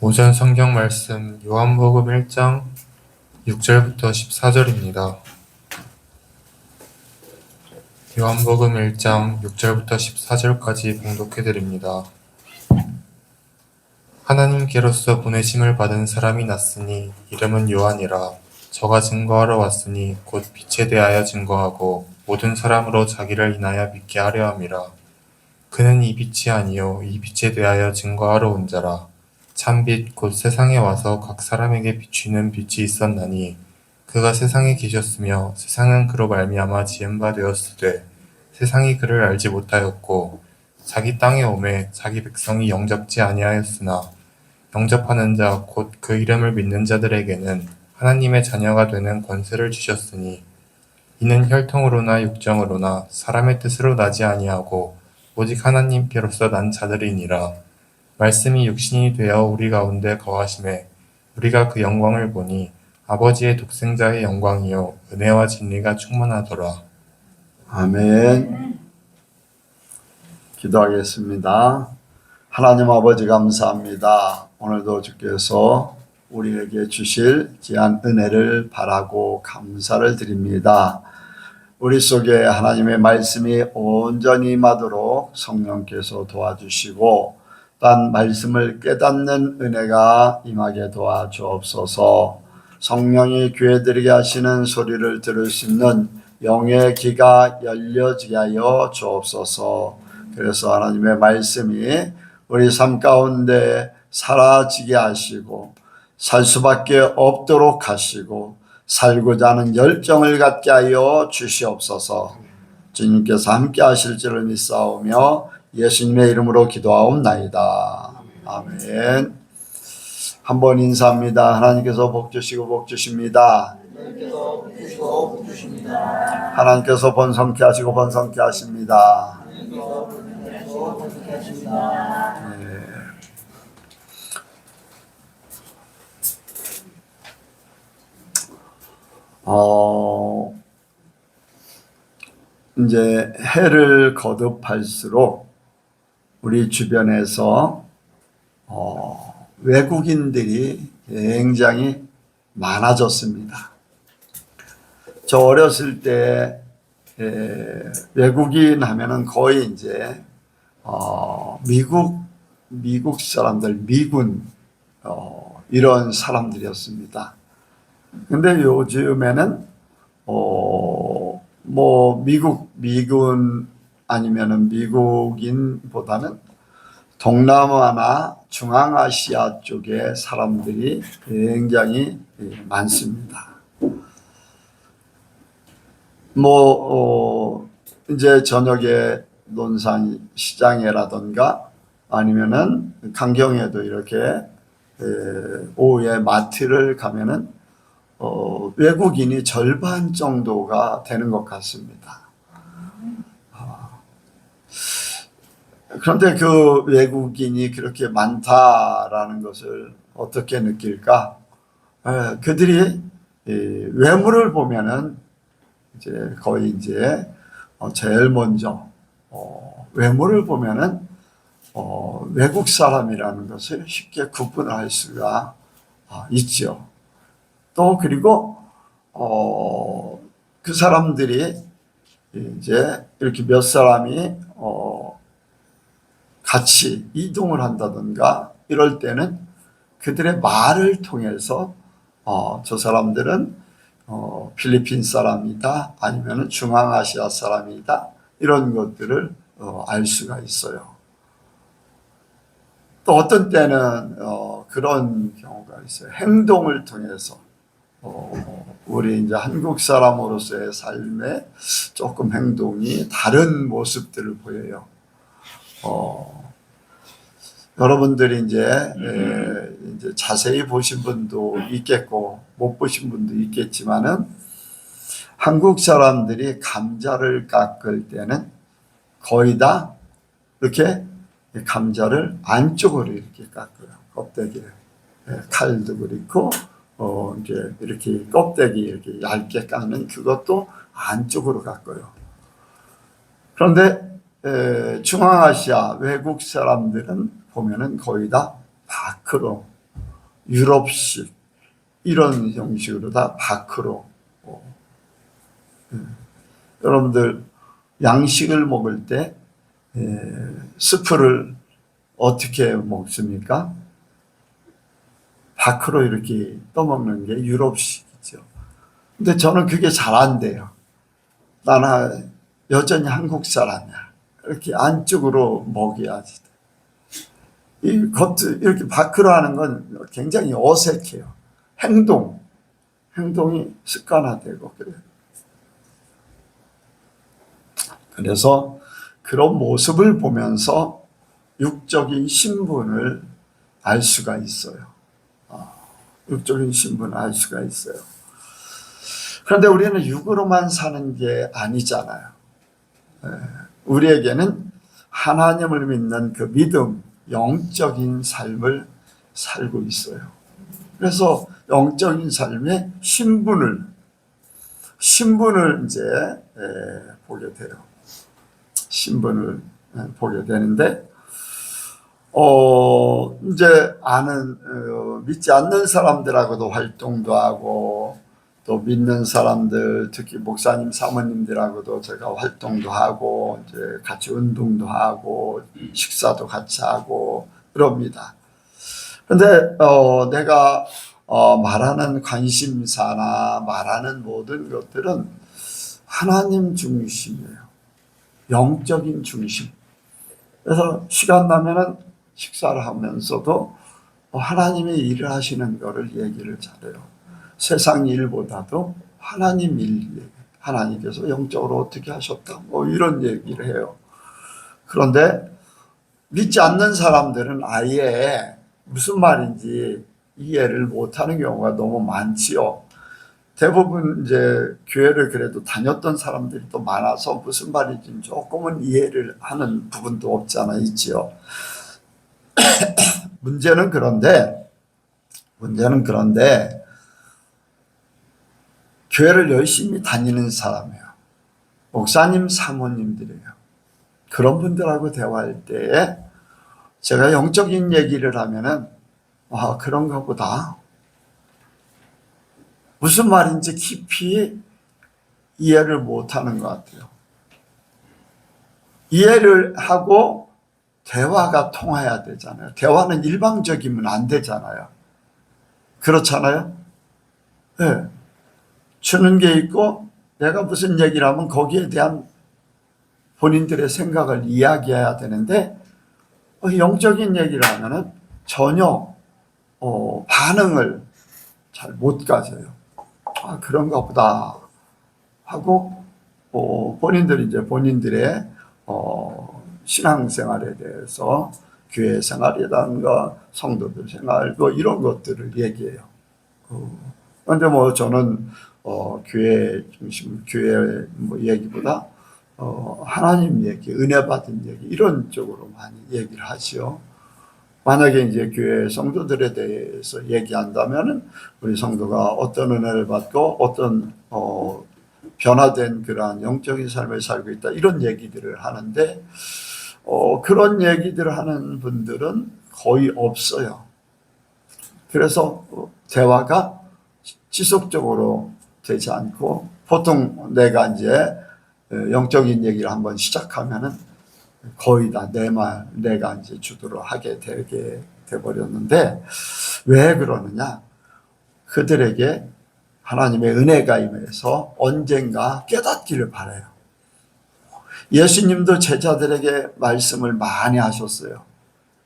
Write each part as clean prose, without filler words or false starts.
오전 성경 말씀 요한복음 1장 6절부터 14절입니다. 요한복음 1장 6절부터 14절까지 봉독해드립니다. 하나님께로서 보내심을 받은 사람이 났으니 이름은 요한이라. 저가 증거하러 왔으니 곧 빛에 대하여 증거하고 모든 사람으로 자기를 인하여 믿게 하려 함이라. 그는 이 빛이 아니요 이 빛에 대하여 증거하러 온 자라. 참빛 곧 세상에 와서 각 사람에게 비추는 빛이 있었나니 그가 세상에 계셨으며 세상은 그로 말미암아 지은 바 되었으되 세상이 그를 알지 못하였고 자기 땅에 오매 자기 백성이 영접지 아니하였으나 영접하는 자 곧 그 이름을 믿는 자들에게는 하나님의 자녀가 되는 권세를 주셨으니 이는 혈통으로나 육정으로나 사람의 뜻으로 나지 아니하고 오직 하나님께로서 난 자들이니라. 말씀이 육신이 되어 우리 가운데 거하심에 우리가 그 영광을 보니 아버지의 독생자의 영광이요 은혜와 진리가 충만하더라. 아멘. 기도하겠습니다. 하나님 아버지 감사합니다. 오늘도 주께서 우리에게 주실 귀한 은혜를 바라고 감사를 드립니다. 우리 속에 하나님의 말씀이 온전히 임하도록 성령께서 도와주시고 또한 말씀을 깨닫는 은혜가 임하게 도와주옵소서. 성령이 교회들에게 하시는 소리를 들을 수 있는 영의 귀가 열려지게 하여 주옵소서. 그래서 하나님의 말씀이 우리 삶 가운데 사라지게 하시고 살 수밖에 없도록 하시고 살고자 하는 열정을 갖게 하여 주시옵소서. 주님께서 함께 하실 줄을 믿사오며 예수님의 이름으로 기도하옵나이다. 아멘. 한번 인사합니다. 하나님께서 복 주시고 복 주십니다. 하나님께서 번성케 하시고 번성케 하십니다. 네. 이제 해를 거듭할수록 우리 주변에서 외국인들이 굉장히 많아졌습니다. 저 어렸을 때 외국인 하면은 거의 이제 미국 사람들, 미군 이런 사람들이었습니다. 근데 요즘에는 뭐 미군 아니면은 미국인보다는 동남아나 중앙아시아 쪽의 사람들이 굉장히 많습니다. 이제 저녁에 논산 시장에라던가 아니면은 강경에도 이렇게 오후에 마트를 가면은 외국인이 절반 정도가 되는 것 같습니다. 그런데 그 외국인이 그렇게 많다라는 것을 어떻게 느낄까? 그들이 외모를 보면은 이제 거의 이제 제일 먼저 외모를 보면은 외국 사람이라는 것을 쉽게 구분할 수가 있죠. 또 그리고 그 사람들이 이제 이렇게 몇 사람이 같이 이동을 한다든가 이럴 때는 그들의 말을 통해서 저 사람들은 필리핀 사람이다 아니면 중앙아시아 사람이다 이런 것들을 알 수가 있어요. 또 어떤 때는 그런 경우가 있어요. 행동을 통해서 우리 이제 한국 사람으로서의 삶에 조금 행동이 다른 모습들을 보여요. 여러분들이 이제 자세히 보신 분도 있겠고 못 보신 분도 있겠지만은 한국 사람들이 감자를 깎을 때는 거의 다 이렇게 감자를 안쪽으로 이렇게 깎아요. 껍데기를. 칼도 그렇고 이제 이렇게 껍데기 이렇게 얇게 깎는 그것도 안쪽으로 깎아요. 그런데 중앙아시아 외국 사람들은 보면은 거의 다 밖으로 유럽식 이런 형식으로 다 밖으로. 여러분들 양식을 먹을 때 스프를 어떻게 먹습니까? 밖으로 이렇게 떠먹는 게 유럽식이죠. 근데 저는 그게 잘 안 돼요. 나는 여전히 한국 사람이야. 이렇게 안쪽으로 먹여야지. 이 겉을 이렇게 밖으로 하는 건 굉장히 어색해요. 행동이 습관화되고 그래요. 그래서 그런 모습을 보면서 육적인 신분을 알 수가 있어요. 육적인 신분을 알 수가 있어요. 그런데 우리는 육으로만 사는 게 아니잖아요. 우리에게는 하나님을 믿는 그 믿음, 영적인 삶을 살고 있어요. 그래서 영적인 삶의 신분을 이제 보게 돼요. 신분을 보게 되는데, 이제 믿지 않는 사람들하고도 활동도 하고, 또 믿는 사람들, 특히 목사님, 사모님들하고도 제가 활동도 하고, 이제 같이 운동도 하고, 식사도 같이 하고, 그럽니다. 근데, 내가, 말하는 관심사나 말하는 모든 것들은 하나님 중심이에요. 영적인 중심. 그래서 시간 나면은 식사를 하면서도 하나님의 일을 하시는 거를 얘기를 잘해요. 세상 일보다도 하나님 일, 하나님께서 영적으로 어떻게 하셨다, 이런 얘기를 해요. 그런데 믿지 않는 사람들은 아예 무슨 말인지 이해를 못하는 경우가 너무 많지요. 대부분 이제 교회를 그래도 다녔던 사람들이 또 많아서 무슨 말인지 조금은 이해를 하는 부분도 없잖아 있지요. 문제는 그런데 교회를 열심히 다니는 사람이에요. 목사님, 사모님들이에요. 그런 분들하고 대화할 때에 제가 영적인 얘기를 하면은 그런가 보다. 무슨 말인지 깊이 이해를 못하는 것 같아요. 이해를 하고 대화가 통해야 되잖아요. 대화는 일방적이면 안 되잖아요. 그렇잖아요? 네. 주는 게 있고 내가 무슨 얘기를 하면 거기에 대한 본인들의 생각을 이야기해야 되는데 영적인 얘기를 하면은 전혀 반응을 잘 못 가져요. 그런가 보다 하고 본인들이 이제 본인들의 신앙생활에 대해서 교회 생활이라든가 성도들 생활 이런 것들을 얘기해요. 그런데 저는 교회 중심 교회 얘기보다 하나님 얘기, 은혜 받은 얘기 이런 쪽으로 많이 얘기를 하지요. 만약에 이제 교회 성도들에 대해서 얘기한다면은 우리 성도가 어떤 은혜를 받고 어떤 변화된 그러한 영적인 삶을 살고 있다 이런 얘기들을 하는데 그런 얘기들을 하는 분들은 거의 없어요. 그래서 대화가 지속적으로 되지 않고 보통 내가 이제 영적인 얘기를 한번 시작하면은 거의 다 내가 이제 주도를 하게 되게 돼버렸는데 왜 그러느냐? 그들에게 하나님의 은혜가 임해서 언젠가 깨닫기를 바라요. 예수님도 제자들에게 말씀을 많이 하셨어요.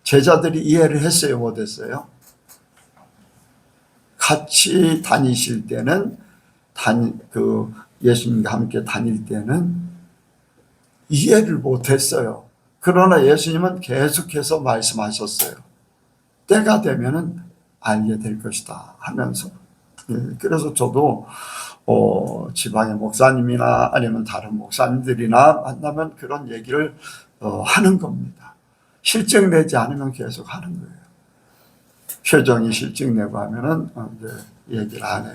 제자들이 이해를 했어요, 못했어요? 같이 다니실 때는 예수님과 함께 다닐 때는 이해를 못했어요. 그러나 예수님은 계속해서 말씀하셨어요. 때가 되면은 알게 될 것이다 하면서. 그래서 저도 지방의 목사님이나 아니면 다른 목사님들이나 만나면 그런 얘기를 하는 겁니다. 실증내지 않으면 계속 하는 거예요. 표정이 실증내고 하면은 이제 얘기를 안 해요.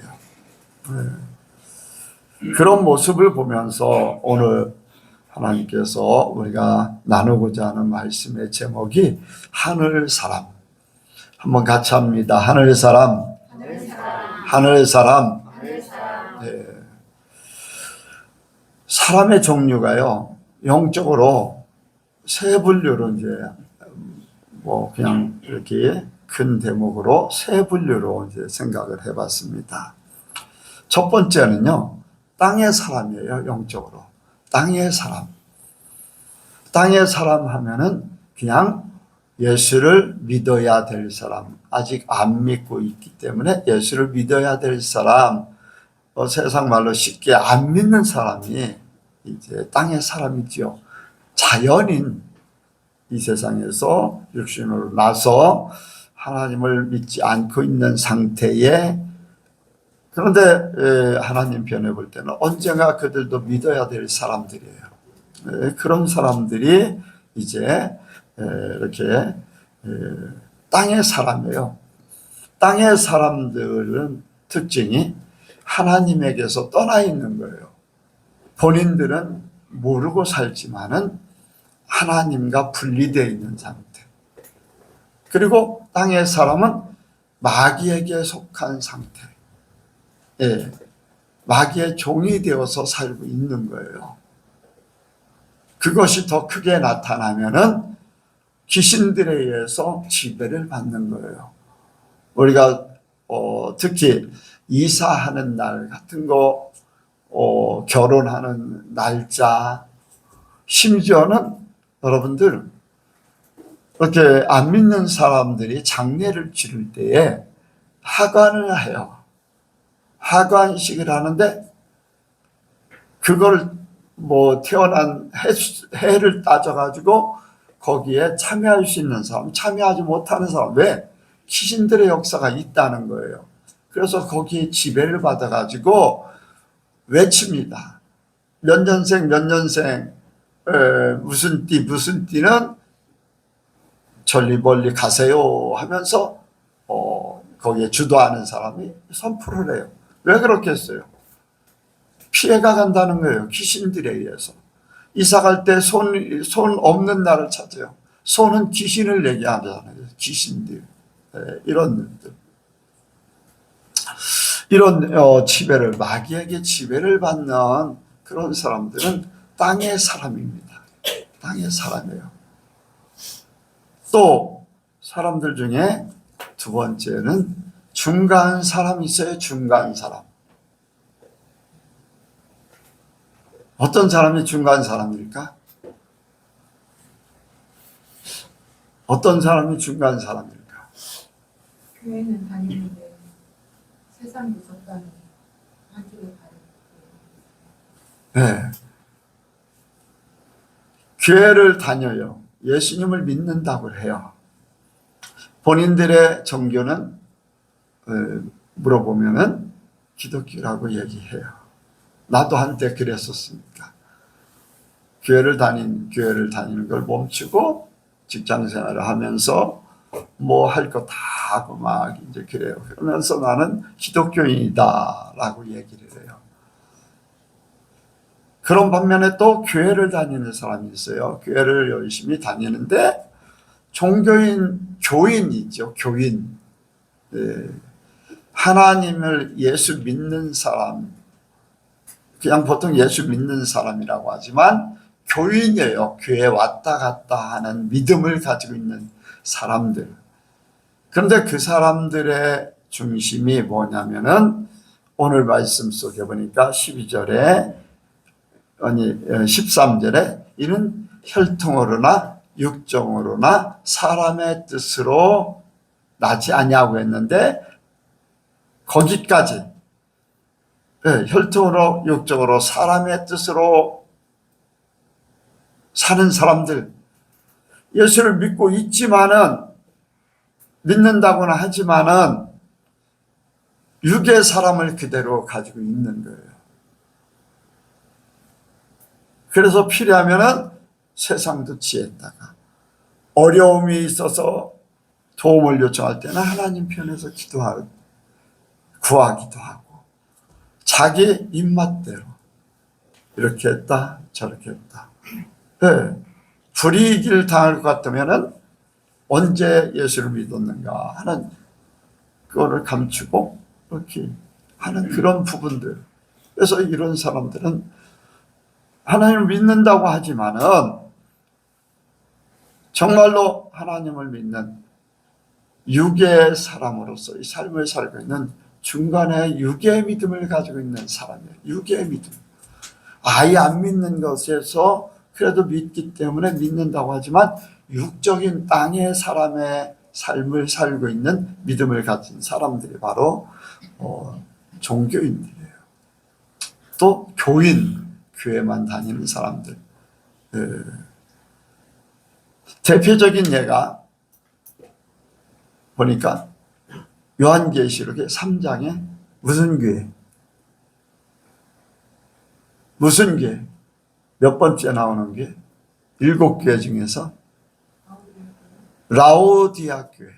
그런 모습을 보면서 오늘 하나님께서 우리가 나누고자 하는 말씀의 제목이 하늘 한번 같이 합니다. 하늘 사람, 하늘 사람. 네. 사람의 종류가요, 영적으로 세 분류로 이제 뭐 그냥 이렇게 큰 대목으로 세 분류로 이제 생각을 해봤습니다. 첫 번째는요, 땅의 사람이에요. 영적으로 땅의 사람. 땅의 사람 하면은 그냥 예수를 믿어야 될 사람, 아직 안 믿고 있기 때문에 예수를 믿어야 될 사람, 세상 말로 쉽게 안 믿는 사람이 이제 땅의 사람이지요. 자연인, 이 세상에서 육신으로 나서 하나님을 믿지 않고 있는 상태에, 그런데 하나님 편에 볼 때는 언젠가 그들도 믿어야 될 사람들이에요. 그런 사람들이 이제 이렇게 땅의 사람이에요. 땅의 사람들은 특징이 하나님에게서 떠나 있는 거예요. 본인들은 모르고 살지만은 하나님과 분리되어 있는 상태. 그리고 땅의 사람은 마귀에게 속한 상태. 예, 마귀의 종이 되어서 살고 있는 거예요. 그것이 더 크게 나타나면은 귀신들에 의해서 지배를 받는 거예요. 우리가 특히 이사하는 날 같은 거, 결혼하는 날짜, 심지어는 여러분들 이렇게 안 믿는 사람들이 장례를 치를 때에 하관을 해요. 하관식을 하는데 그걸 뭐 태어난 해를 따져가지고 거기에 참여할 수 있는 사람, 참여하지 못하는 사람, 왜? 귀신들의 역사가 있다는 거예요. 그래서 거기에 지배를 받아가지고 외칩니다. 몇 년생, 몇 년생, 무슨 띠는 저리 멀리 가세요 하면서 거기에 주도하는 사람이 선포를 해요. 왜 그렇겠어요? 피해가 간다는 거예요. 귀신들에 의해서. 이사 갈 때 손 없는 날을 찾아요. 손은 귀신을 얘기하잖아요. 귀신들. 이런 지배를, 마귀에게 지배를 받는 그런 사람들은 땅의 사람입니다. 땅의 사람이에요. 또 사람들 중에 두 번째는 중간 사람이 있어요. 중간 사람. 어떤 사람이 중간 사람일까? 어떤 사람이 중간 사람일까? 교회는 다니는데 세상이 적당히 한쪽에 가는. 네. 교회를 다녀요. 예수님을 믿는다고 해요. 본인들의 종교는 물어보면은 기독교라고 얘기해요. 나도 한때 그랬었으니까. 교회를 다니는 걸 멈추고 직장 생활을 하면서 뭐 할 거 다 하고 막 이제 그래요. 그러면서 나는 기독교인이다라고 얘기를 해요. 그런 반면에 또 교회를 다니는 사람이 있어요. 교회를 열심히 다니는데 교인이죠. 교인. 네. 하나님을 예수 믿는 사람, 그냥 보통 예수 믿는 사람이라고 하지만 교인이에요. 교회에 왔다 갔다 하는 믿음을 가지고 있는 사람들. 그런데 그 사람들의 중심이 뭐냐면은 오늘 말씀 속에 보니까 13절에 이는 혈통으로나 육정으로나 사람의 뜻으로 나지 아니하고 했는데 거기까지 혈통으로 육정으로 사람의 뜻으로 사는 사람들, 예수를 믿고 있지만은, 믿는다고는 하지만은 육의 사람을 그대로 가지고 있는 거예요. 그래서 필요하면은 세상도 지혜다가 어려움이 있어서 도움을 요청할 때는 하나님 편에서 구하기도 하고 자기 입맛대로 이렇게 했다 저렇게 했다. 네. 불이익을 당할 것 같으면은 언제 예수를 믿었는가 하는 그거를 감추고 이렇게 하는 그런 부분들. 그래서 이런 사람들은 하나님을 믿는다고 하지만은 정말로 하나님을 믿는 육의 사람으로서 이 삶을 살고 있는 중간에 육의 믿음을 가지고 있는 사람이에요. 육의 믿음. 아예 안 믿는 것에서 그래도 믿기 때문에 믿는다고 하지만 육적인 땅의 사람의 삶을 살고 있는 믿음을 가진 사람들이 바로 종교인들이에요. 또 교인, 교회만 다니는 사람들. 대표적인 예가 보니까 요한계시록의 3장에 무슨 교회? 무슨 교회? 몇 번째 나오는 교회? 7교회 중에서 라오디아 교회.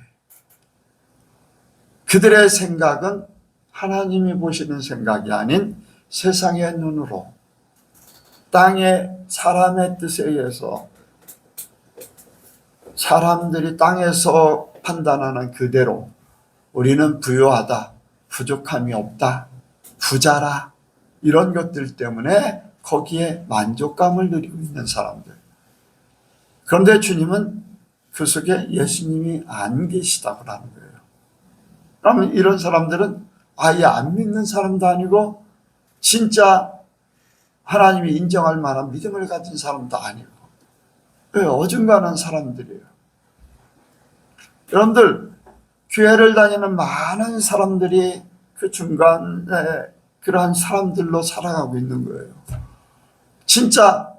그들의 생각은 하나님이 보시는 생각이 아닌 세상의 눈으로 땅의 사람의 뜻에 의해서 사람들이 땅에서 판단하는 그대로 우리는 부유하다, 부족함이 없다, 부자라 이런 것들 때문에 거기에 만족감을 누리고 있는 사람들. 그런데 주님은 그 속에 예수님이 안 계시다고 하는 거예요. 그러면 이런 사람들은 아예 안 믿는 사람도 아니고 진짜 하나님이 인정할 만한 믿음을 가진 사람도 아니고 어중간한 사람들이에요. 여러분들 교회를 다니는 많은 사람들이 그 중간에 그러한 사람들로 살아가고 있는 거예요. 진짜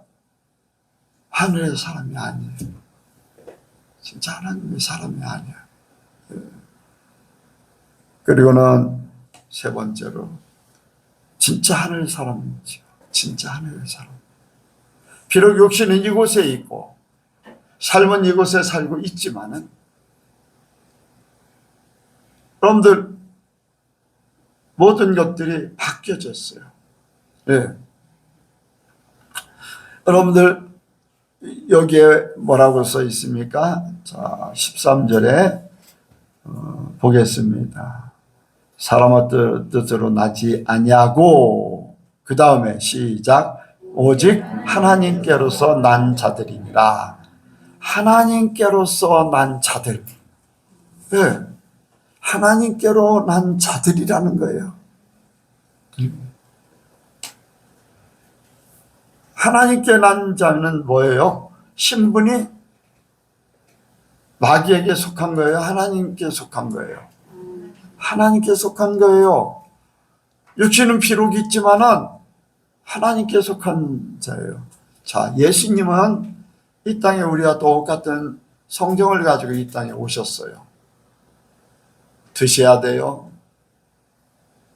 하늘의 사람이 아니에요. 진짜 하나님의 사람이 아니에요. 그리고는 세 번째로 진짜 하늘 사람이죠. 진짜 하늘의 사람. 비록 육신은 이곳에 있고 삶은 이곳에 살고 있지만은 여러분들 모든 것들이 바뀌어졌어요. 네. 여러분들 여기에 뭐라고 써 있습니까? 자, 13절에 보겠습니다. 사람의 뜻으로 나지 아니하고 그 다음에 시작 오직 하나님께로서 난 자들이니라. 하나님께로서 난 자들. 네. 하나님께로 난 자들이라는 거예요. 하나님께 난 자는 뭐예요? 신분이 마귀에게 속한 거예요? 하나님께 속한 거예요? 하나님께 속한 거예요. 육신은 비록 있지만은 하나님께 속한 자예요. 자, 예수님은 이 땅에 우리와 똑같은 성경을 가지고 이 땅에 오셨어요. 드셔야 돼요.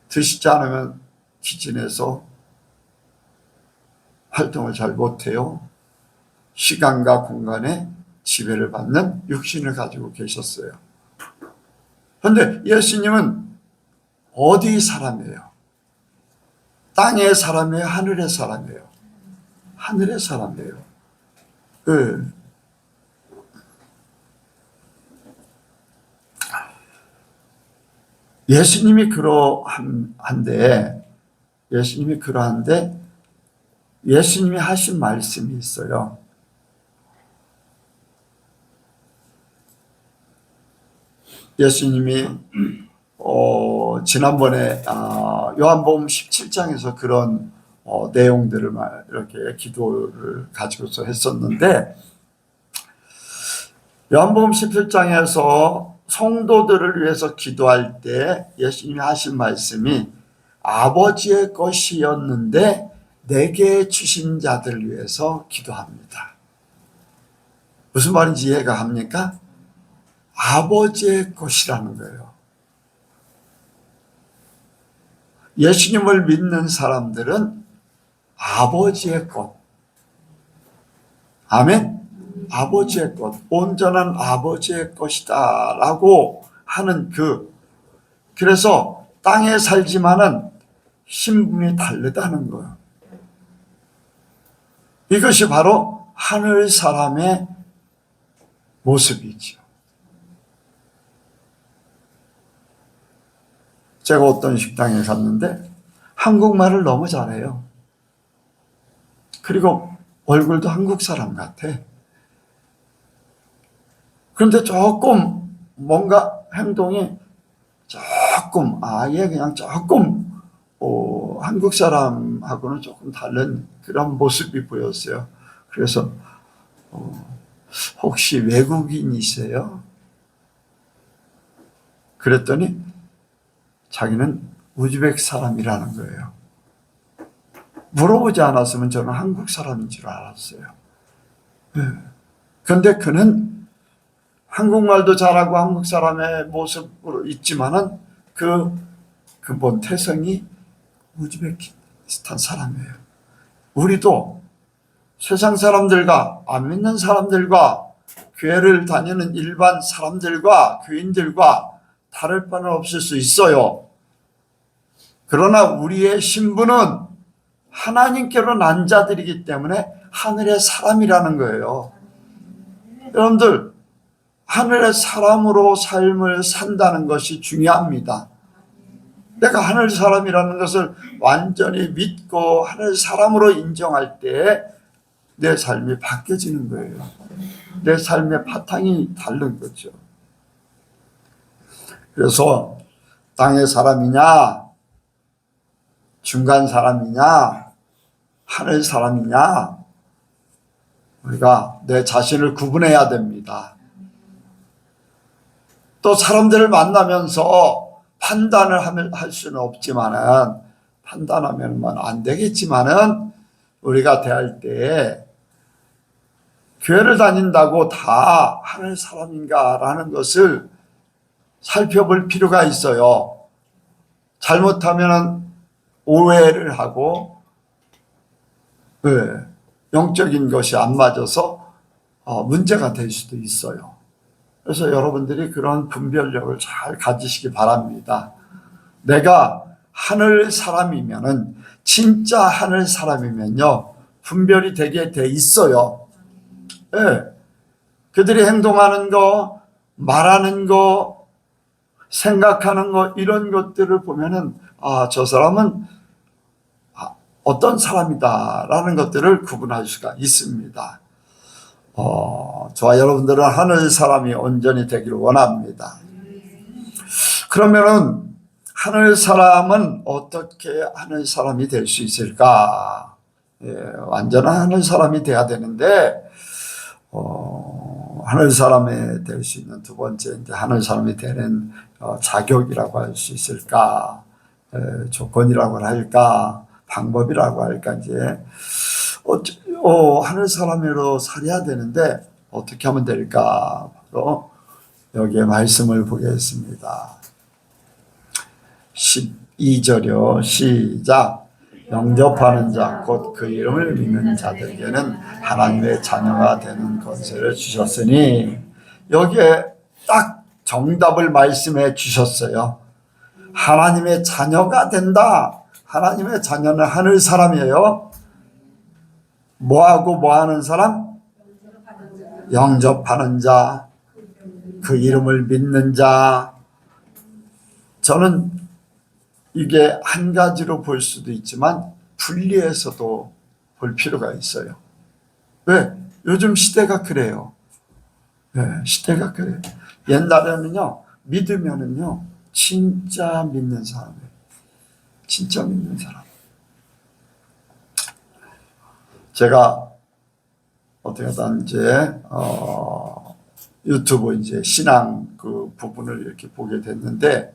드시지 않으면 기진해서 활동을 잘 못해요. 시간과 공간에 지배를 받는 육신을 가지고 계셨어요. 그런데 예수님은 어디 사람이에요? 땅의 사람이에요? 하늘의 사람이에요? 하늘의 사람이에요. 네. 예수님이 그러한데 예수님이 하신 말씀이 있어요. 예수님이 지난번에 요한복음 17장에서 그런 내용들을 이렇게 기도를 가지고서 했었는데 요한복음 17장에서 성도들을 위해서 기도할 때 예수님이 하신 말씀이 아버지의 것이었는데 내게 주신 자들 위해서 기도합니다. 무슨 말인지 이해가 갑니까? 아버지의 것이라는 거예요. 예수님을 믿는 사람들은 아버지의 것. 아멘? 아버지의 것. 온전한 아버지의 것이다 라고 하는 그래서 땅에 살지만은 신분이 다르다는 거예요. 이것이 바로 하늘 사람의 모습이죠. 제가 어떤 식당에 갔는데 한국말을 너무 잘해요. 그리고 얼굴도 한국 사람 같아. 그런데 조금 뭔가 행동이 조금 아예 그냥 조금 한국 사람하고는 조금 다른 그런 모습이 보였어요. 그래서 혹시 외국인이세요? 그랬더니 자기는 우즈벡 사람이라는 거예요. 물어보지 않았으면 저는 한국 사람인 줄 알았어요. 그런데 그는 한국말도 잘하고 한국 사람의 모습으로 있지만은 근본 태생이 우즈베키스탄 사람이에요. 우리도 세상 사람들과 안 믿는 사람들과 교회를 다니는 일반 사람들과 교인들과 다를 바는 없을 수 있어요. 그러나 우리의 신분은 하나님께로 난 자들이기 때문에 하늘의 사람이라는 거예요. 여러분들, 하늘의 사람으로 삶을 산다는 것이 중요합니다. 내가 하늘 사람이라는 것을 완전히 믿고 하늘 사람으로 인정할 때 내 삶이 바뀌어지는 거예요. 내 삶의 바탕이 다른 거죠. 그래서 땅의 사람이냐, 중간 사람이냐, 하늘 사람이냐, 우리가 내 자신을 구분해야 됩니다. 또 사람들을 만나면서 판단을 할 수는 없지만은, 판단하면 안 되겠지만은, 우리가 대할 때 교회를 다닌다고 다 하늘 사람인가라는 것을 살펴볼 필요가 있어요. 잘못하면 오해를 하고 영적인 것이 안 맞아서 문제가 될 수도 있어요. 그래서 여러분들이 그런 분별력을 잘 가지시기 바랍니다. 내가 하늘 사람이면은, 진짜 하늘 사람이면요, 분별이 되게 돼 있어요. 그들이 행동하는 거, 말하는 거, 생각하는 거, 이런 것들을 보면은 저 사람은 어떤 사람이다라는 것들을 구분할 수가 있습니다. 저와 여러분들은 하늘 사람이 온전히 되기를 원합니다. 그러면은 하늘 사람은 어떻게 하늘 사람이 될 수 있을까? 완전한 하늘 사람이 돼야 되는데, 하늘 사람이 될 수 있는 두 번째, 이제 하늘 사람이 되는 자격이라고 할 수 있을까? 조건이라고 할까? 방법이라고 할까? 이제 하늘 사람으로 살아야 되는데 어떻게 하면 될까? 바로 여기에 말씀을 보겠습니다. 12절이요. 시작. 영접하는 자, 곧 그 이름을 믿는 자들에게는 하나님의 자녀가 되는 권세를 주셨으니, 여기에 딱 정답을 말씀해 주셨어요. 하나님의 자녀가 된다. 하나님의 자녀는 하늘 사람이에요. 뭐하고 뭐하는 사람? 영접하는 자, 그 이름을 믿는 자. 저는 이게 한 가지로 볼 수도 있지만 분리해서도 볼 필요가 있어요. 왜? 요즘 시대가 그래요. 시대가 그래요. 옛날에는요, 믿으면은요, 진짜 믿는 사람이에요. 진짜 믿는 사람. 제가 어떻게 하다 이제 유튜브 이제 신앙 그 부분을 이렇게 보게 됐는데,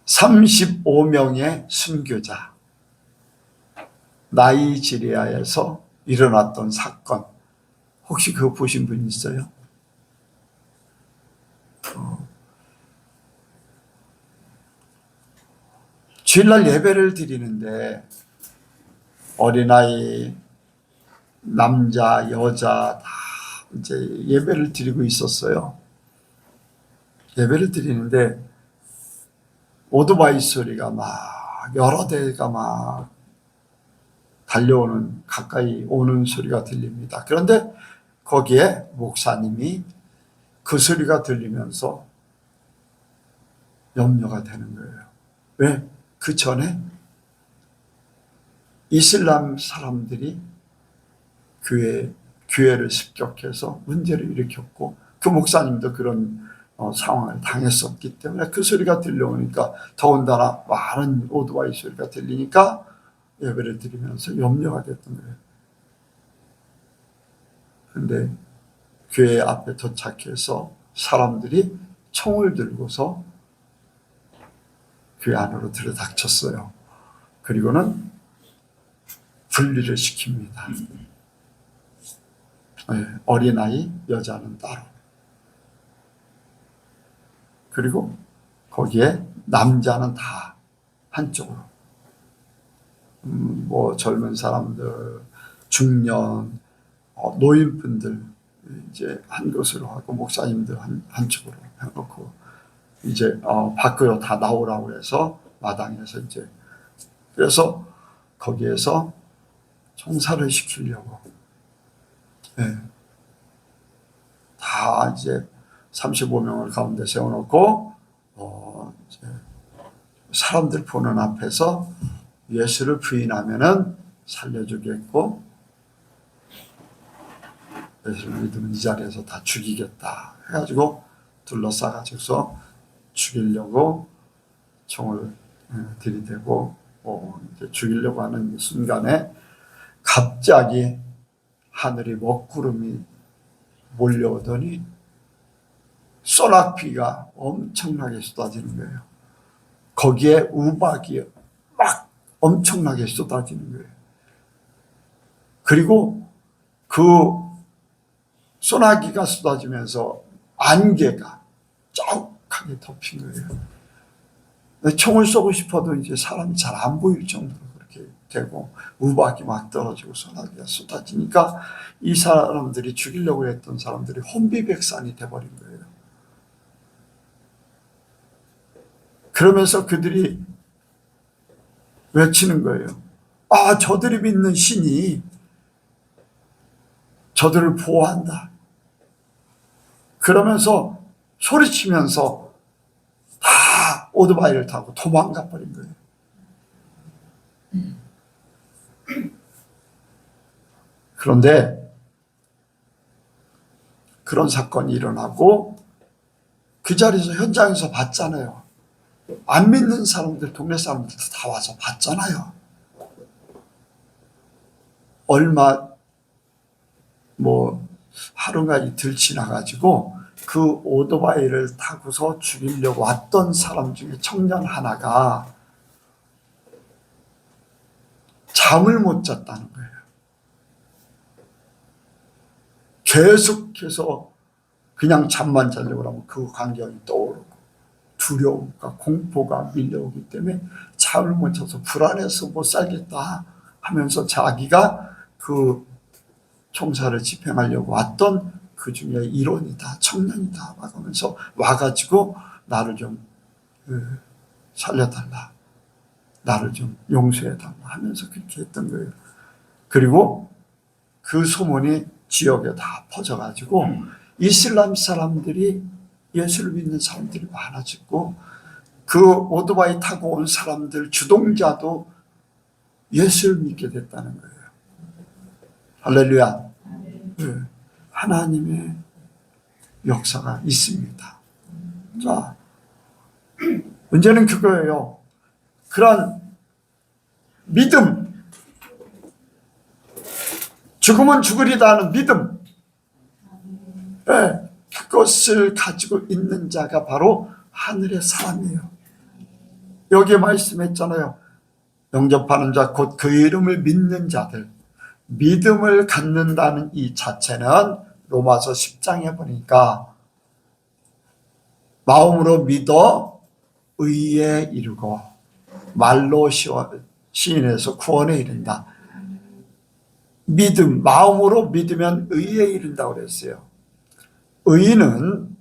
35명의 순교자, 나이지리아에서 일어났던 사건, 혹시 그거 보신 분 있어요? 주일날 예배를 드리는데 어린아이, 남자, 여자 다 이제 예배를 드리고 있었어요. 예배를 드리는데 오토바이 소리가 막 여러 대가 막 달려오는, 가까이 오는 소리가 들립니다. 그런데 거기에 목사님이 그 소리가 들리면서 염려가 되는 거예요. 왜? 그 전에 이슬람 사람들이 교회를 습격해서 문제를 일으켰고 그 목사님도 그런 상황을 당했었기 때문에 그 소리가 들려오니까 더군다나 많은 오토바이 소리가 들리니까 예배를 드리면서 염려가 됐던 거예요. 그런데 교회 앞에 도착해서 사람들이 총을 들고서 교회 안으로 들이닥쳤어요. 그리고는 분리를 시킵니다. 어린아이, 여자는 따로. 그리고 거기에 남자는 다 한쪽으로. 뭐 젊은 사람들, 중년, 노인분들 이제 한 곳으로 하고 목사님들 한쪽으로 해놓고 이제 밖으로 다 나오라고 해서 마당에서 이제 그래서 거기에서 총살을 시키려고 다 이제 35명을 가운데 세워놓고 이제 사람들 보는 앞에서 예수를 부인하면은 살려주겠고 예수를 믿으면 이 자리에서 다 죽이겠다 해가지고 둘러싸가지고서 죽이려고 총을 들이대고 이제 죽이려고 하는 순간에 갑자기 하늘이 먹구름이 몰려오더니 소낙비가 엄청나게 쏟아지는 거예요. 거기에 우박이 막 엄청나게 쏟아지는 거예요. 그리고 그 소나기가 쏟아지면서 안개가 쩍하게 덮인 거예요. 총을 쏘고 싶어도 이제 사람이 잘 안 보일 정도로 그렇게 되고 우박이 막 떨어지고 소나기가 쏟아지니까 이 사람들이 죽이려고 했던 사람들이 혼비백산이 돼버린 거예요. 그러면서 그들이 외치는 거예요. 아, 저들이 믿는 신이 저들을 보호한다. 그러면서 소리치면서 다 오토바이를 타고 도망가 버린 거예요. 그런데 그런 사건이 일어나고 그 자리에서 현장에서 봤잖아요. 안 믿는 사람들, 동네 사람들도 다 와서 봤잖아요. 얼마 하루가 이틀 지나가지고 그 오토바이를 타고서 죽이려고 왔던 사람 중에 청년 하나가 잠을 못 잤다는 거예요. 계속해서 그냥 잠만 자려고 하면 그 광경이 떠오르고 두려움과 공포가 밀려오기 때문에 잠을 못 자서 불안해서 못 살겠다 하면서 자기가 그 총살을 집행하려고 왔던 그 중에 일원이다, 청년이다 하면서 와가지고 나를 좀 살려달라, 나를 좀 용서해달라 하면서 그렇게 했던 거예요. 그리고 그 소문이 지역에 다 퍼져가지고 이슬람 사람들이 예수를 믿는 사람들이 많아지고 그 오토바이 타고 온 사람들 주동자도 예수를 믿게 됐다는 거예요. 할렐루야. 하나님의 역사가 있습니다. 자, 문제는 그거예요. 그런 믿음, 죽으면 죽으리다 하는 믿음, 그것을 가지고 있는 자가 바로 하늘의 사람이에요. 여기에 말씀했잖아요. 영접하는 자, 곧 그 이름을 믿는 자들. 믿음을 갖는다는 이 자체는 로마서 10장에 보니까 마음으로 믿어 의에 이르고 말로 시인해서 구원에 이른다. 믿음, 마음으로 믿으면 의에 이른다고 그랬어요. 의는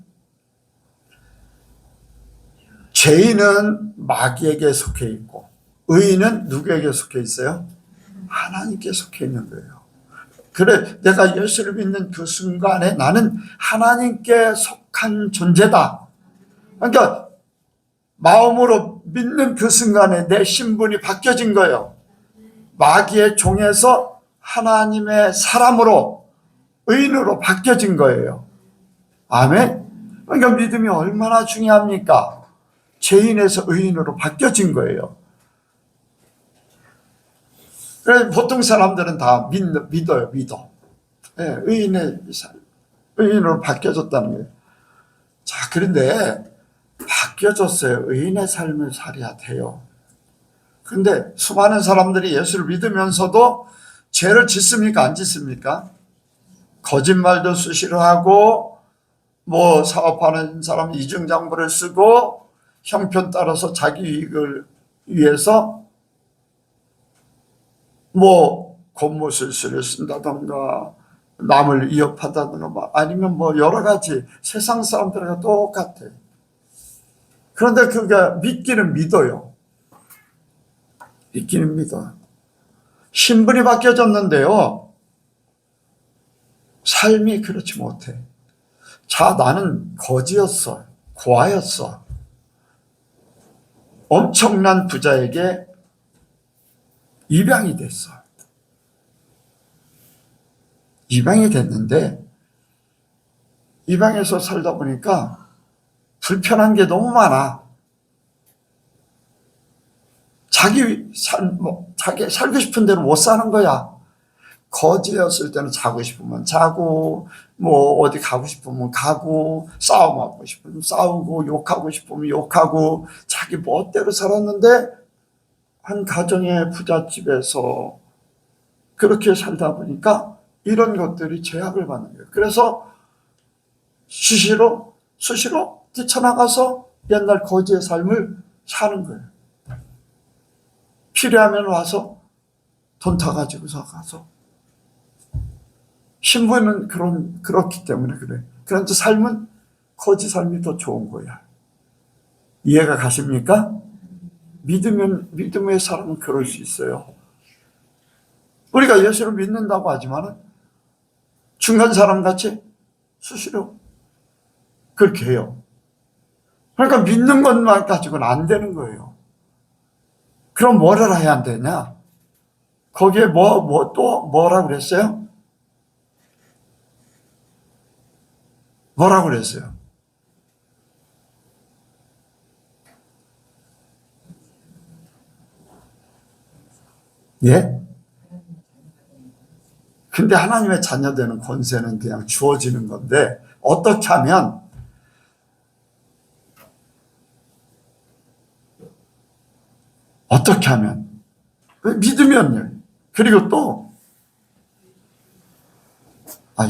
죄인은 마귀에게 속해 있고 의인은 누구에게 속해 있어요? 하나님께 속해 있는 거예요. 그래, 내가 예수를 믿는 그 순간에 나는 하나님께 속한 존재다. 그러니까 마음으로 믿는 그 순간에 내 신분이 바뀌어진 거예요. 마귀의 종에서 하나님의 사람으로, 의인으로 바뀌어진 거예요. 아멘. 그러니까 믿음이 얼마나 중요합니까? 죄인에서 의인으로 바뀌어진 거예요. 그래서 보통 사람들은 다 믿어요. 네, 의인으로 바뀌어졌다는 거예요. 자, 그런데 바뀌어졌어요. 의인의 삶을 살아야 돼요. 그런데 수많은 사람들이 예수를 믿으면서도 죄를 짓습니까? 안 짓습니까? 거짓말도 수시로 하고, 사업하는 사람 이중장부를 쓰고, 형편 따라서 자기 이익을 위해서 곤모술수를 쓴다던가, 남을 위협한다던가, 아니면 여러 가지 세상 사람들과 똑같아요. 그런데 그가 믿기는 믿어요. 믿기는 믿어요. 신분이 바뀌어졌는데요, 삶이 그렇지 못해. 자, 나는 거지였어. 고아였어. 엄청난 부자에게 입양이 됐어. 입양이 됐는데, 입양해서 살다 보니까 불편한 게 너무 많아. 자기 살고 싶은 대로 못 사는 거야. 거지였을 때는 자고 싶으면 자고, 어디 가고 싶으면 가고, 싸움하고 싶으면 싸우고, 욕하고 싶으면 욕하고, 자기 멋대로 살았는데, 한 가정의 부잣집에서 그렇게 살다 보니까 이런 것들이 제약을 받는 거예요. 그래서 수시로 뛰쳐나가서 옛날 거지의 삶을 사는 거예요. 필요하면 와서 돈 타가지고서 가서. 신분은 그렇기 때문에 그래. 그런데 삶은 거지 삶이 더 좋은 거야. 이해가 가십니까? 믿음의 사람은 그럴 수 있어요. 우리가 예수를 믿는다고 하지만 중간 사람같이 수시로 그렇게 해요. 그러니까 믿는 것만 가지고는 안 되는 거예요. 그럼 뭐를 해야 안 되냐? 거기에 또 뭐라고 그랬어요? 뭐라고 그랬어요? 예? 근데 하나님의 자녀되는 권세는 그냥 주어지는 건데, 어떻게 하면 믿으면요. 그리고 또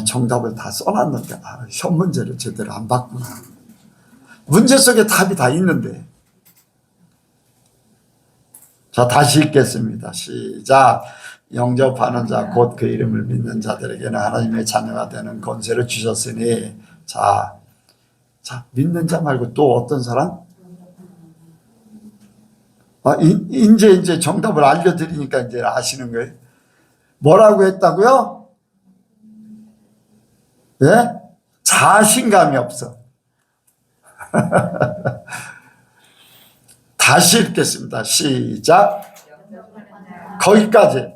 정답을 다 써놨는데 시험 문제를 제대로 안 봤구나. 문제 속에 답이 다 있는데. 자, 다시 읽겠습니다. 시작. 영접하는 자 곧 그 이름을 믿는 자들에게는 하나님의 자녀가 되는 권세를 주셨으니. 자, 믿는 자 말고 또 어떤 사람? 이제 정답을 알려드리니까 이제 아시는 거예요. 뭐라고 했다고요? 예? 자신감이 없어. 다시 읽겠습니다. 시작. 거기까지.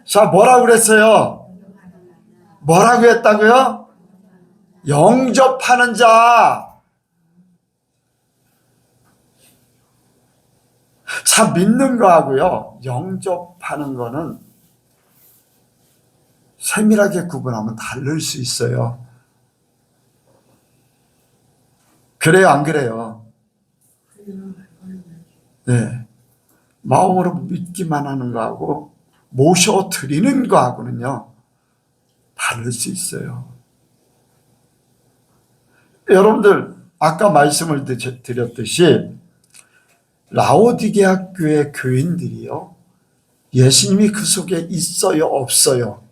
자, 뭐라고 그랬어요? 뭐라고 했다고요? 영접하는 자. 자, 믿는 거하고요, 영접하는 거는 세밀하게 구분하면 다를 수 있어요. 그래요, 안 그래요? 네. 마음으로 믿기만 하는 거하고 모셔드리는 거하고는요, 다를 수 있어요. 여러분들, 아까 말씀을 드렸듯이 라오디게아 교회 교인들이요, 예수님이 그 속에 있어요, 없어요?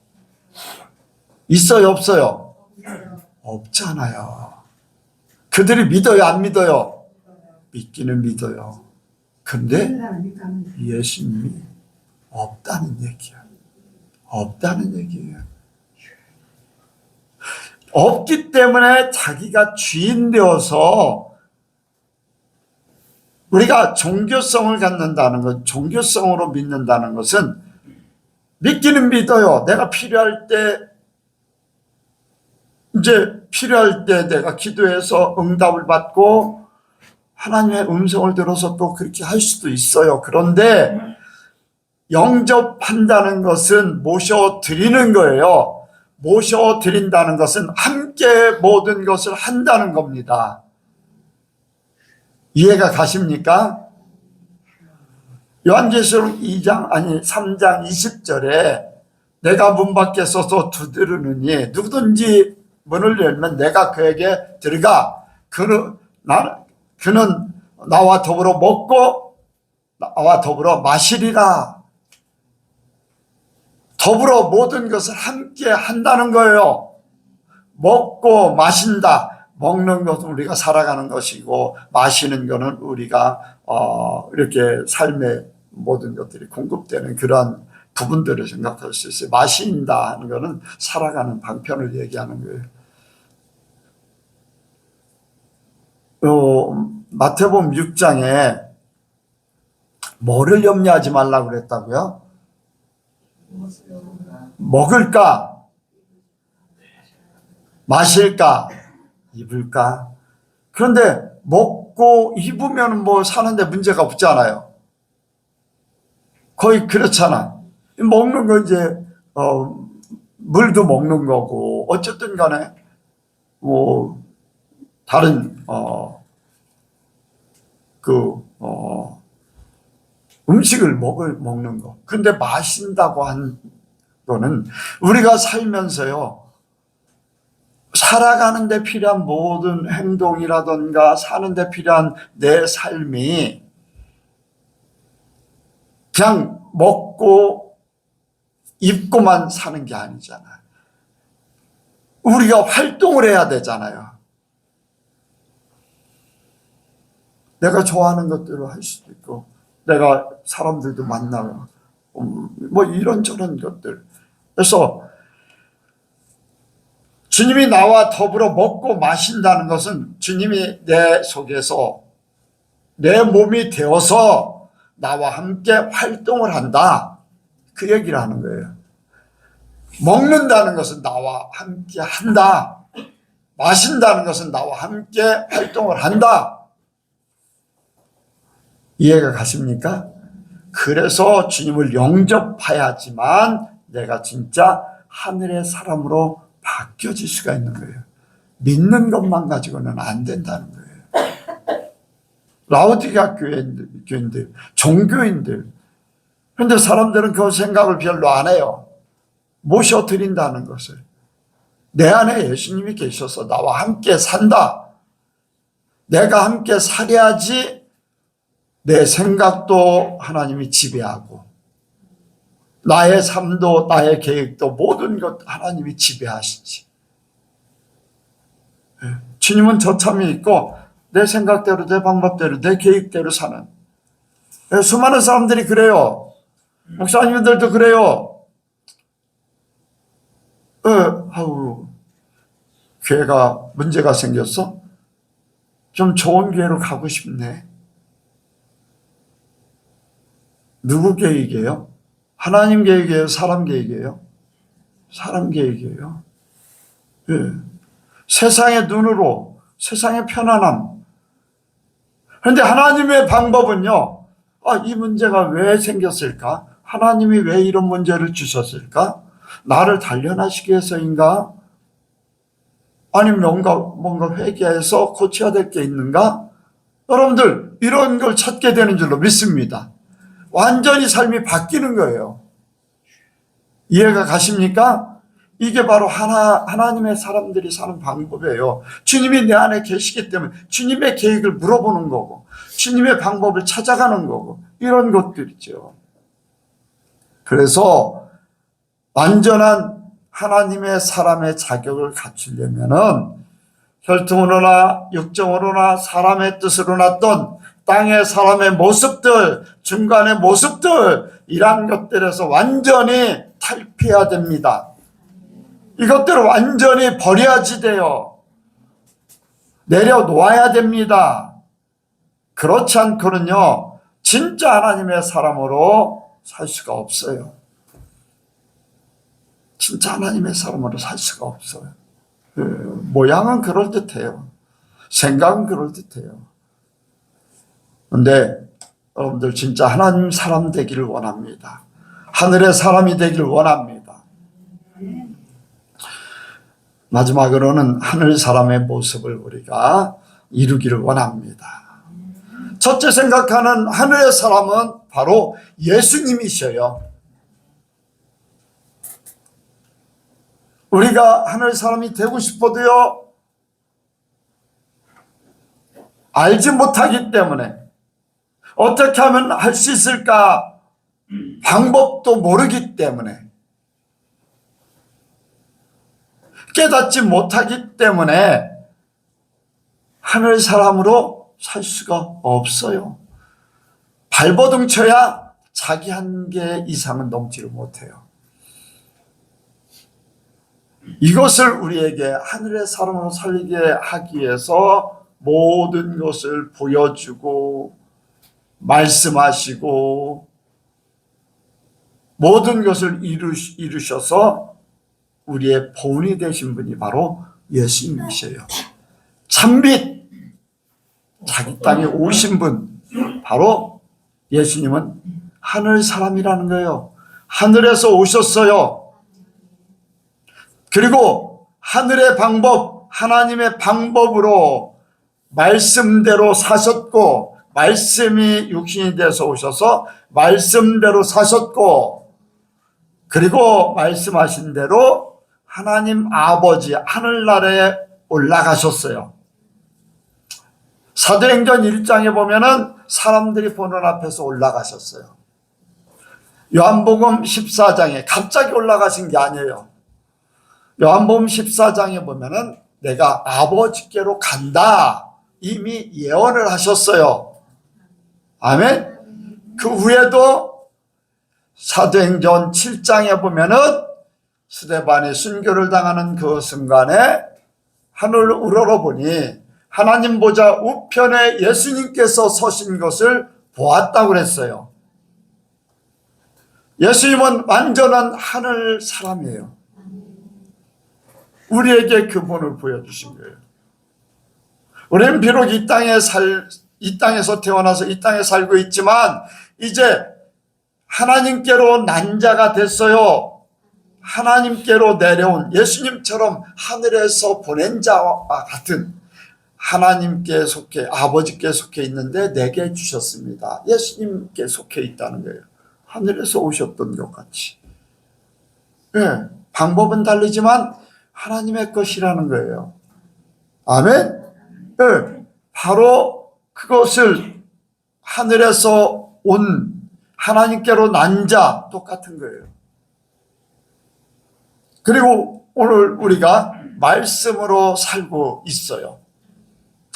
있어요, 없어요? 없잖아요. 그들이 믿어요, 안 믿어요? 믿기는 믿어요. 근데 예수님이 없다는 얘기야. 없다는 얘기예요. 없기 때문에 자기가 주인 되어서 우리가 종교성을 갖는다는 것, 종교성으로 믿는다는 것은 믿기는 믿어요. 내가 필요할 때, 이제 필요할 때 내가 기도해서 응답을 받고 하나님의 음성을 들어서 또 그렇게 할 수도 있어요. 그런데 영접한다는 것은 모셔드리는 거예요. 모셔드린다는 것은 함께 모든 것을 한다는 겁니다. 이해가 가십니까? 요한계시록 3장 20절에 내가 문 밖에 서서 두드리느니 누구든지 문을 열면 내가 그에게 들어가 그는 나와 더불어 먹고 나와 더불어 마시리라. 더불어 모든 것을 함께 한다는 거예요. 먹고 마신다. 먹는 것은 우리가 살아가는 것이고 마시는 것은 우리가 이렇게 삶의 모든 것들이 공급되는 그러한 부분들을 생각할 수 있어요. 마신다 하는 것은 살아가는 방편을 얘기하는 거예요. 마태복음 6장에 뭐를 염려하지 말라고 그랬다고요? 먹을까? 마실까? 입을까? 그런데 먹고 입으면 뭐 사는데 문제가 없잖아요. 거의 그렇잖아. 먹는 거 이제 물도 먹는 거고 어쨌든 간에 뭐 다른 음식을 먹는 거. 근데 마신다고 한 거는 우리가 살면서요. 살아가는 데 필요한 모든 행동이라든가 사는 데 필요한 내 삶이 그냥 먹고 입고만 사는 게 아니잖아. 우리가 활동을 해야 되잖아요. 내가 좋아하는 것들을 할 수도 있고 내가 사람들도 만나고 뭐 이런저런 것들. 그래서 주님이 나와 더불어 먹고 마신다는 것은 주님이 내 속에서 내 몸이 되어서 나와 함께 활동을 한다. 그 얘기를 하는 거예요. 먹는다는 것은 나와 함께 한다. 마신다는 것은 나와 함께 활동을 한다. 이해가 가십니까? 그래서 주님을 영접해야지만 내가 진짜 하늘의 사람으로 바뀌어질 수가 있는 거예요. 믿는 것만 가지고는 안 된다는 거예요. 라오디게아 교인들, 종교인들. 그런데 사람들은 그 생각을 별로 안 해요. 모셔드린다는 것을. 내 안에 예수님이 계셔서 나와 함께 산다. 내가 함께 살아야지 내 생각도 하나님이 지배하고 나의 삶도 나의 계획도 모든 것 하나님이 지배하시지. 주님은 저참이 있고 내 생각대로 내 방법대로 내 계획대로 사는 수많은 사람들이 그래요. 목사님들도 그래요. 교회가 문제가 생겼어? 좀 좋은 교회로 가고 싶네. 누구 계획이에요? 하나님 계획이에요? 사람 계획이에요? 사람 계획이에요. 예. 세상의 눈으로, 세상의 편안함. 그런데 하나님의 방법은요, 이 문제가 왜 생겼을까? 하나님이 왜 이런 문제를 주셨을까? 나를 단련하시기 위해서인가? 아니면 뭔가 회개해서 고쳐야 될 게 있는가? 여러분들, 이런 걸 찾게 되는 줄로 믿습니다. 완전히 삶이 바뀌는 거예요. 이해가 가십니까? 이게 바로 하나님의 사람들이 사는 방법이에요. 주님이 내 안에 계시기 때문에 주님의 계획을 물어보는 거고 주님의 방법을 찾아가는 거고 이런 것들이죠. 그래서 완전한 하나님의 사람의 자격을 갖추려면은 혈통으로나 육정으로나 사람의 뜻으로 났던 땅의 사람의 모습들, 중간의 모습들 이런 것들에서 완전히 탈피해야 됩니다. 이것들을 완전히 버려야지 돼요. 내려놓아야 됩니다. 그렇지 않고는요, 진짜 하나님의 사람으로 살 수가 없어요. 진짜 하나님의 사람으로 살 수가 없어요. 모양은 그럴듯해요. 생각은 그럴듯해요. 그런데 여러분들 진짜 하나님 사람 되기를 원합니다. 하늘의 사람이 되기를 원합니다. 마지막으로는 하늘 사람의 모습을 우리가 이루기를 원합니다. 첫째 생각하는 하늘의 사람은 바로 예수님이셔요. 우리가 하늘 사람이 되고 싶어도요, 알지 못하기 때문에 어떻게 하면 할 수 있을까 방법도 모르기 때문에 깨닫지 못하기 때문에 하늘 사람으로 살 수가 없어요. 발버둥 쳐야 자기 한계 이상은 넘지를 못해요. 이것을 우리에게 하늘의 사람으로 살게 하기 위해서 모든 것을 보여주고 말씀하시고 모든 것을 이루셔서 우리의 보훈이 되신 분이 바로 예수님이셔요. 참빛 자기 땅에 오신 분, 바로 예수님은 하늘 사람이라는 거예요. 하늘에서 오셨어요. 그리고 하늘의 방법, 하나님의 방법으로 말씀대로 사셨고, 말씀이 육신이 돼서 오셔서 말씀대로 사셨고, 그리고 말씀하신 대로 하나님 아버지 하늘나라에 올라가셨어요. 사도행전 1장에 보면은 사람들이 보는 앞에서 올라가셨어요. 요한복음 14장에 갑자기 올라가신 게 아니에요. 요한복음 14장에 보면은 내가 아버지께로 간다 이미 예언을 하셨어요. 아멘. 그 후에도 사도행전 7장에 보면은 스데반이 순교를 당하는 그 순간에 하늘 우러러보니 하나님 보좌 우편에 예수님께서 서신 것을 보았다고 그랬어요. 예수님은 완전한 하늘 사람이에요. 우리에게 그분을 보여주신 거예요. 우리는 비록 이 땅에서 태어나서 이 땅에 살고 있지만 이제 하나님께로 난 자가 됐어요. 하나님께로 내려온 예수님처럼 하늘에서 보낸 자와 같은 하나님께 속해, 아버지께 속해 있는데 내게 주셨습니다. 예수님께 속해 있다는 거예요. 하늘에서 오셨던 것 같이. 네, 방법은 다르지만 하나님의 것이라는 거예요. 아멘? 네, 바로 그것을 하늘에서 온 하나님께로 난 자 똑같은 거예요. 그리고 오늘 우리가 말씀으로 살고 있어요.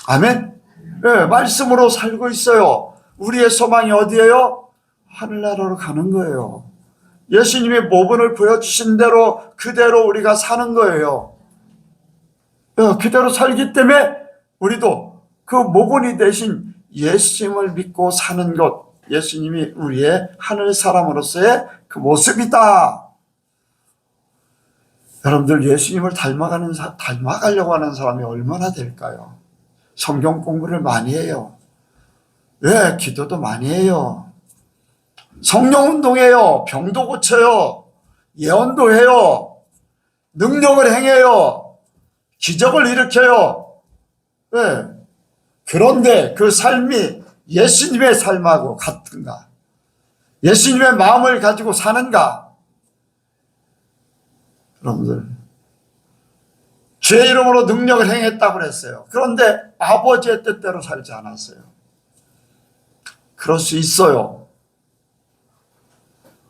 아멘? 네, 말씀으로 살고 있어요. 우리의 소망이 어디예요? 하늘나라로 가는 거예요. 예수님이 모분을 보여주신 대로 그대로 우리가 사는 거예요. 네, 그대로 살기 때문에 우리도 그 모분이 되신 예수님을 믿고 사는 것, 예수님이 우리의 하늘 사람으로서의 그 모습이다. 여러분들 예수님을 닮아가려고 하는 사람이 얼마나 될까요? 성경 공부를 많이 해요. 네, 기도도 많이 해요. 성령 운동해요. 병도 고쳐요. 예언도 해요. 능력을 행해요. 기적을 일으켜요. 네. 그런데 그 삶이 예수님의 삶하고 같은가? 예수님의 마음을 가지고 사는가? 여러분들, 죄 이름으로 능력을 행했다고 그랬어요. 그런데 아버지의 뜻대로 살지 않았어요. 그럴 수 있어요.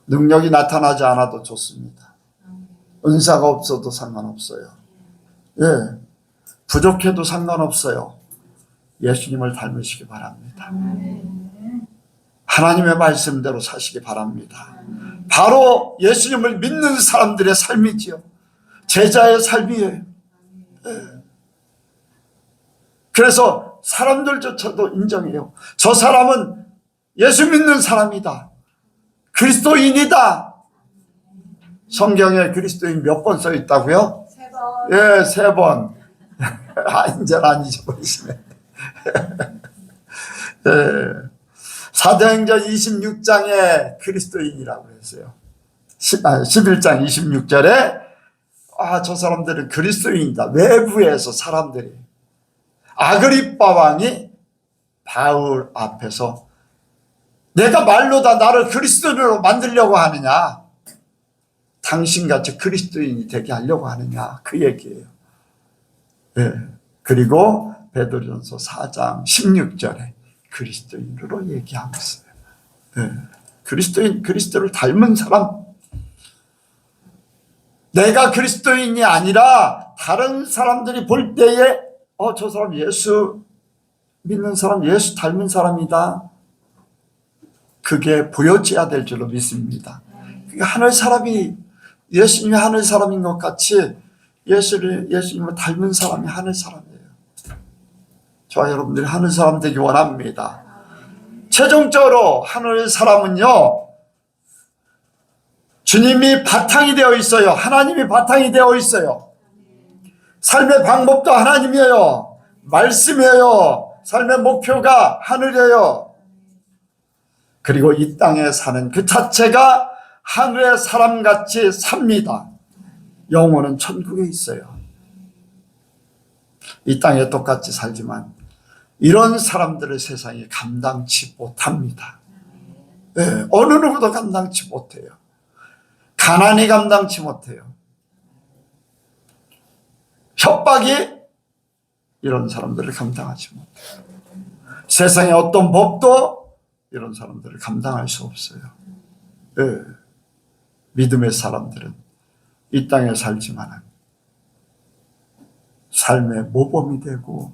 능력이 나타나지 않아도 좋습니다. 은사가 없어도 상관없어요. 예, 부족해도 상관없어요. 예수님을 닮으시기 바랍니다. 하나님의 말씀대로 사시기 바랍니다. 바로 예수님을 믿는 사람들의 삶이지요. 제자의 삶이에요. 예. 그래서 사람들조차도 인정해요. 저 사람은 예수 믿는 사람이다. 그리스도인이다. 성경에 그리스도인 몇 번 써 있다고요? 3번. 예, 3번. 이제는 안 잊어버리시네. 예. 사도행전 26장에 그리스도인이라고 했어요. 11장 26절에 저 사람들은 그리스도인이다. 외부에서 사람들이. 아그리빠 왕이 바울 앞에서 내가 말로 다 나를 그리스도인으로 만들려고 하느냐? 당신같이 그리스도인이 되게 하려고 하느냐? 그 얘기예요. 네. 그리고 베드로전서 4장 16절에 그리스도인으로 얘기하고 있어요. 네. 그리스도를 닮은 사람. 내가 그리스도인이 아니라 다른 사람들이 볼 때에 저 사람 예수 믿는 사람, 예수 닮은 사람이다. 그게 보여져야 될 줄로 믿습니다. 하늘 사람이 예수님이 하늘 사람인 것 같이 예수님을 닮은 사람이 하늘 사람이에요. 저와 여러분들이 하늘 사람 되기 원합니다. 최종적으로 하늘 사람은요, 주님이 바탕이 되어 있어요. 하나님이 바탕이 되어 있어요. 삶의 방법도 하나님이에요. 말씀이에요. 삶의 목표가 하늘이에요. 그리고 이 땅에 사는 그 자체가 하늘의 사람같이 삽니다. 영혼은 천국에 있어요. 이 땅에 똑같이 살지만 이런 사람들을 세상이 감당치 못합니다. 네, 어느 누구도 감당치 못해요. 가난이 감당치 못해요. 협박이 이런 사람들을 감당하지 못해요. 세상의 어떤 법도 이런 사람들을 감당할 수 없어요. 네. 믿음의 사람들은 이 땅에 살지만 삶의 모범이 되고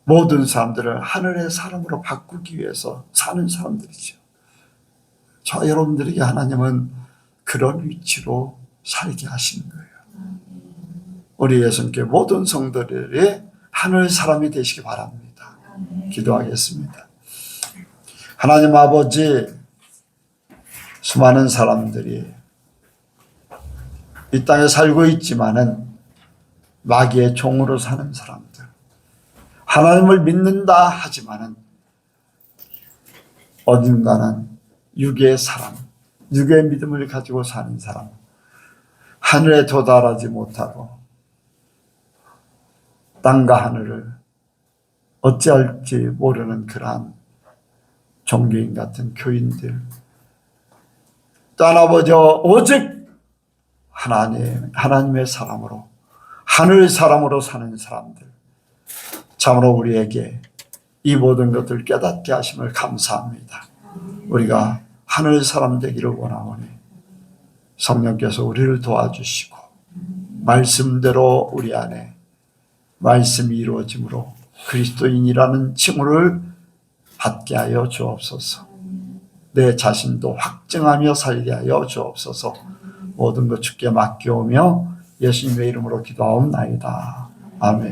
모든 사람들을 하늘의 사람으로 바꾸기 위해서 사는 사람들이죠. 저 여러분들에게 하나님은 그런 위치로 살게 하시는 거예요. 우리 예수님께 모든 성도들이 하늘 사람이 되시기 바랍니다. 기도하겠습니다. 하나님 아버지, 수많은 사람들이 이 땅에 살고 있지만은 마귀의 종으로 사는 사람들, 하나님을 믿는다 하지만은 어딘가는 육의 사람, 육의 믿음을 가지고 사는 사람, 하늘에 도달하지 못하고 땅과 하늘을 어찌할지 모르는 그러한 종교인 같은 교인들, 또한 아버지 오직 하나님의 사람으로, 하늘 사람으로 사는 사람들, 참으로 우리에게 이 모든 것들 깨닫게 하심을 감사합니다. 우리가 하늘 사람 되기를 원하오니 성령께서 우리를 도와주시고 말씀대로 우리 안에 말씀이 이루어짐으로 그리스도인이라는 칭호를 받게 하여 주옵소서. 내 자신도 확증하며 살게 하여 주옵소서. 모든 것 주께 맡겨오며 예수님의 이름으로 기도하옵나이다. 아멘.